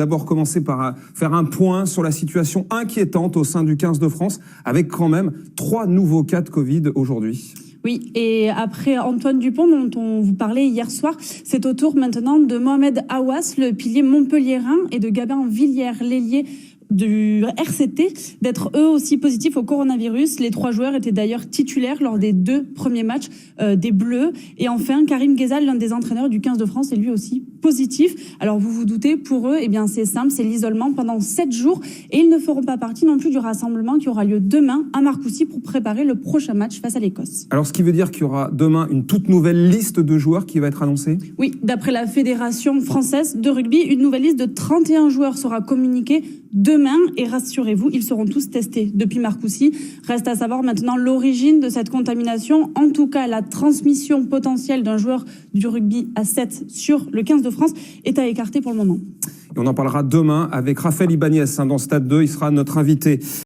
d'abord commencer par faire un point sur la situation inquiétante au sein du 15 de France, avec quand même 3 nouveaux cas de Covid aujourd'hui. Oui, et après Antoine Dupont, dont on vous parlait hier soir, c'est au tour maintenant de Mohamed Aouas, le pilier montpelliérain, et de Gabin Villiers, l'ailier du RCT, d'être eux aussi positifs au coronavirus. Les 3 joueurs étaient d'ailleurs titulaires lors des 2 premiers matchs des Bleus. Et enfin, Karim Ghezal, l'un des entraîneurs du 15 de France, est lui aussi positif. Alors vous vous doutez, pour eux, eh bien c'est simple, c'est l'isolement pendant 7 jours. Et ils ne feront pas partie non plus du rassemblement qui aura lieu demain à Marcoussis pour préparer le prochain match face à l'Écosse. Alors ce qui veut dire qu'il y aura demain une toute nouvelle liste de joueurs qui va être annoncée ? Oui, d'après la Fédération française de rugby, une nouvelle liste de 31 joueurs sera communiquée demain, et rassurez-vous, ils seront tous testés depuis Marcoussis. Reste à savoir maintenant l'origine de cette contamination. En tout cas, la transmission potentielle d'un joueur du rugby à 7 sur le 15 de France est à écarter pour le moment. Et on en parlera demain avec Raphaël Ibanez dans Stade 2, il sera notre invité.